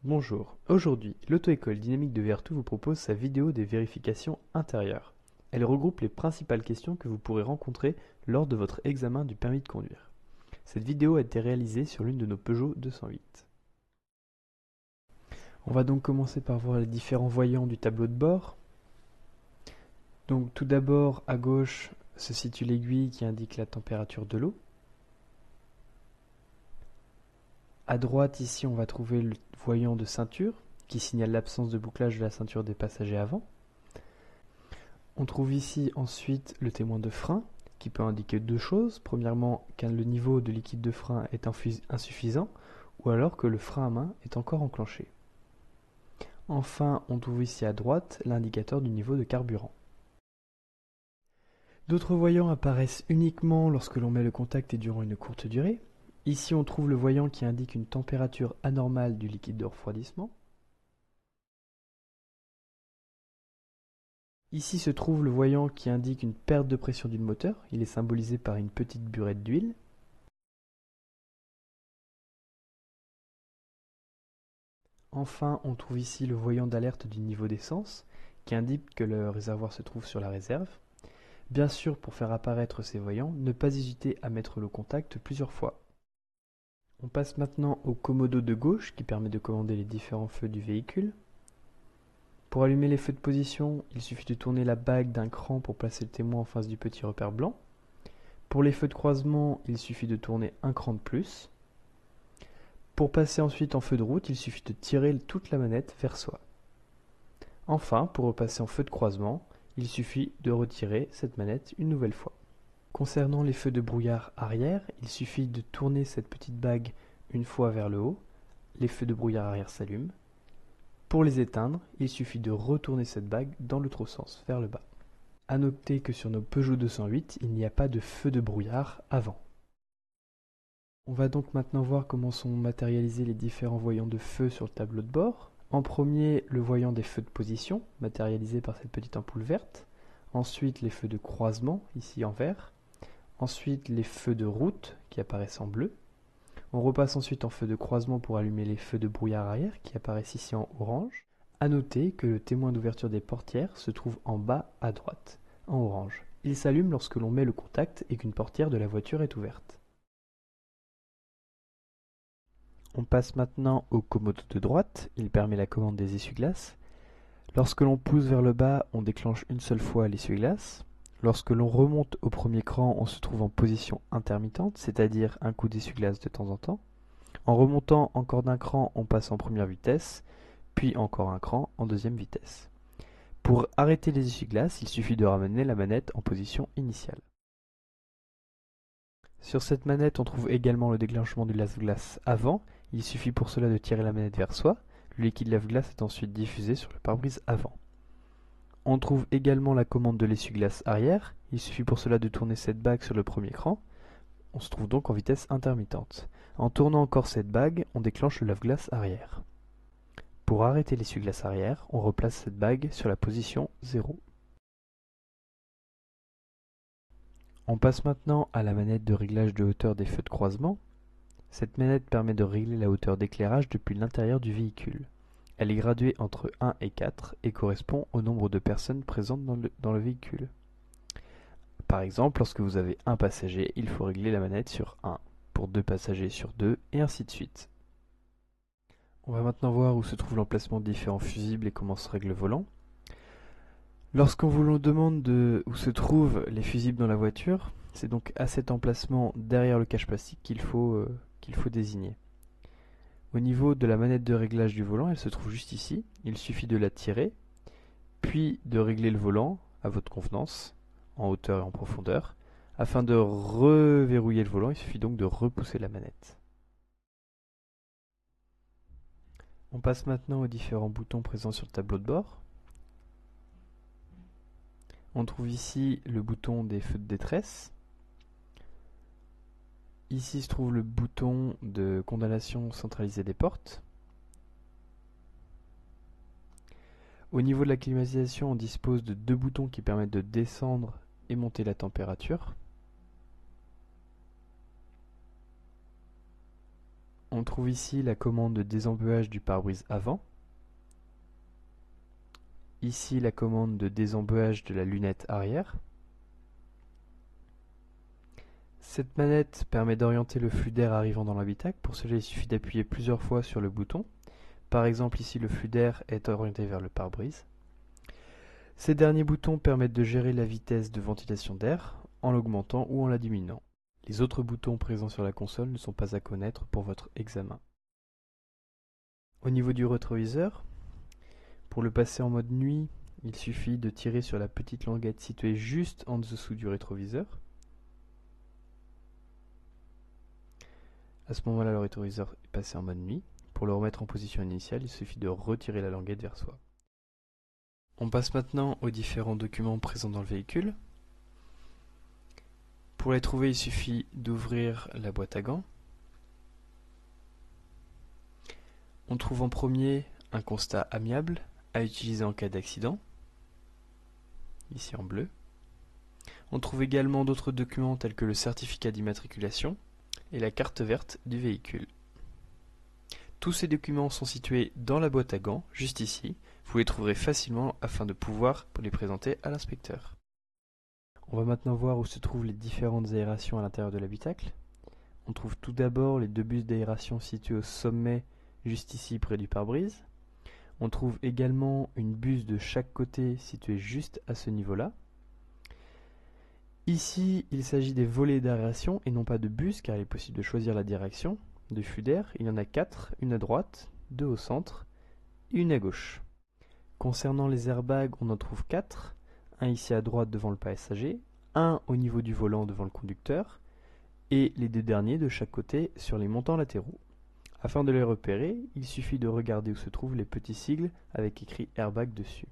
Bonjour, aujourd'hui, l'auto-école dynamique de Vertou vous propose sa vidéo des vérifications intérieures. Elle regroupe les principales questions que vous pourrez rencontrer lors de votre examen du permis de conduire. Cette vidéo a été réalisée sur l'une de nos Peugeot 208. On va donc commencer par voir les différents voyants du tableau de bord. Donc tout d'abord, à gauche se situe l'aiguille qui indique la température de l'eau. À droite, ici, on va trouver le voyant de ceinture qui signale l'absence de bouclage de la ceinture des passagers avant. On trouve ici ensuite le témoin de frein qui peut indiquer deux choses. Premièrement, que le niveau de liquide de frein est insuffisant ou alors que le frein à main est encore enclenché. Enfin, on trouve ici à droite l'indicateur du niveau de carburant. D'autres voyants apparaissent uniquement lorsque l'on met le contact et durant une courte durée. Ici, on trouve le voyant qui indique une température anormale du liquide de refroidissement. Ici se trouve le voyant qui indique une perte de pression du moteur. Il est symbolisé par une petite burette d'huile. Enfin, on trouve ici le voyant d'alerte du niveau d'essence qui indique que le réservoir se trouve sur la réserve. Bien sûr, pour faire apparaître ces voyants, ne pas hésiter à mettre le contact plusieurs fois. On passe maintenant au commodo de gauche qui permet de commander les différents feux du véhicule. Pour allumer les feux de position, il suffit de tourner la bague d'un cran pour placer le témoin en face du petit repère blanc. Pour les feux de croisement, il suffit de tourner un cran de plus. Pour passer ensuite en feu de route, il suffit de tirer toute la manette vers soi. Enfin, pour repasser en feu de croisement, il suffit de retirer cette manette une nouvelle fois. Concernant les feux de brouillard arrière, il suffit de tourner cette petite bague une fois vers le haut. Les feux de brouillard arrière s'allument. Pour les éteindre, il suffit de retourner cette bague dans l'autre sens, vers le bas. A noter que sur nos Peugeot 208, il n'y a pas de feu de brouillard avant. On va donc maintenant voir comment sont matérialisés les différents voyants de feu sur le tableau de bord. En premier, le voyant des feux de position, matérialisé par cette petite ampoule verte. Ensuite, les feux de croisement, ici en vert. Ensuite, les feux de route, qui apparaissent en bleu. On repasse ensuite en feu de croisement pour allumer les feux de brouillard arrière, qui apparaissent ici en orange. A noter que le témoin d'ouverture des portières se trouve en bas à droite, en orange. Il s'allume lorsque l'on met le contact et qu'une portière de la voiture est ouverte. On passe maintenant au commodo de droite, il permet la commande des essuie-glaces. Lorsque l'on pousse vers le bas, on déclenche une seule fois l'essuie-glace. Lorsque l'on remonte au premier cran, on se trouve en position intermittente, c'est-à-dire un coup d'essuie-glace de temps en temps. En remontant encore d'un cran, on passe en première vitesse, puis encore un cran en deuxième vitesse. Pour arrêter les essuie-glaces, il suffit de ramener la manette en position initiale. Sur cette manette, on trouve également le déclenchement du lave-glace avant. Il suffit pour cela de tirer la manette vers soi. Le liquide lave-glace est ensuite diffusé sur le pare-brise avant. On trouve également la commande de l'essuie-glace arrière. Il suffit pour cela de tourner cette bague sur le premier cran. On se trouve donc en vitesse intermittente. En tournant encore cette bague, on déclenche le lave-glace arrière. Pour arrêter l'essuie-glace arrière, on replace cette bague sur la position 0. On passe maintenant à la manette de réglage de hauteur des feux de croisement. Cette manette permet de régler la hauteur d'éclairage depuis l'intérieur du véhicule. Elle est graduée entre 1 et 4 et correspond au nombre de personnes présentes dans le véhicule. Par exemple, lorsque vous avez un passager, il faut régler la manette sur 1, pour 2 passagers sur 2, et ainsi de suite. On va maintenant voir où se trouve l'emplacement de différents fusibles et comment se règle le volant. Lorsqu'on vous demande où se trouvent les fusibles dans la voiture, c'est donc à cet emplacement derrière le cache plastique qu'il faut désigner. Au niveau de la manette de réglage du volant, elle se trouve juste ici. Il suffit de la tirer, puis de régler le volant à votre convenance, en hauteur et en profondeur. Afin de reverrouiller le volant, il suffit donc de repousser la manette. On passe maintenant aux différents boutons présents sur le tableau de bord. On trouve ici le bouton des feux de détresse. Ici se trouve le bouton de condamnation centralisée des portes. Au niveau de la climatisation, on dispose de deux boutons qui permettent de descendre et monter la température. On trouve ici la commande de désembeuage du pare-brise avant. Ici la commande de désembeuage de la lunette arrière. Cette manette permet d'orienter le flux d'air arrivant dans l'habitacle. Pour cela, il suffit d'appuyer plusieurs fois sur le bouton. Par exemple, ici le flux d'air est orienté vers le pare-brise. Ces derniers boutons permettent de gérer la vitesse de ventilation d'air en l'augmentant ou en la diminuant. Les autres boutons présents sur la console ne sont pas à connaître pour votre examen. Au niveau du rétroviseur, pour le passer en mode nuit, il suffit de tirer sur la petite languette située juste en dessous du rétroviseur. À ce moment-là, le rétroviseur est passé en mode nuit. Pour le remettre en position initiale, il suffit de retirer la languette vers soi. On passe maintenant aux différents documents présents dans le véhicule. Pour les trouver, il suffit d'ouvrir la boîte à gants. On trouve en premier un constat amiable à utiliser en cas d'accident, ici en bleu. On trouve également d'autres documents tels que le certificat d'immatriculation et la carte verte du véhicule. Tous ces documents sont situés dans la boîte à gants, juste ici. Vous les trouverez facilement afin de pouvoir les présenter à l'inspecteur. On va maintenant voir où se trouvent les différentes aérations à l'intérieur de l'habitacle. On trouve tout d'abord les deux bus d'aération situés au sommet, juste ici près du pare-brise. On trouve également une buse de chaque côté située juste à ce niveau-là. Ici, il s'agit des volets d'aération et non pas de bus, car il est possible de choisir la direction de flux d'air. Il y en a 4, une à droite, 2 au centre et une à gauche. Concernant les airbags, on en trouve 4. Un ici à droite devant le passager, un au niveau du volant devant le conducteur, et les deux derniers de chaque côté sur les montants latéraux. Afin de les repérer, il suffit de regarder où se trouvent les petits sigles avec écrit airbag dessus.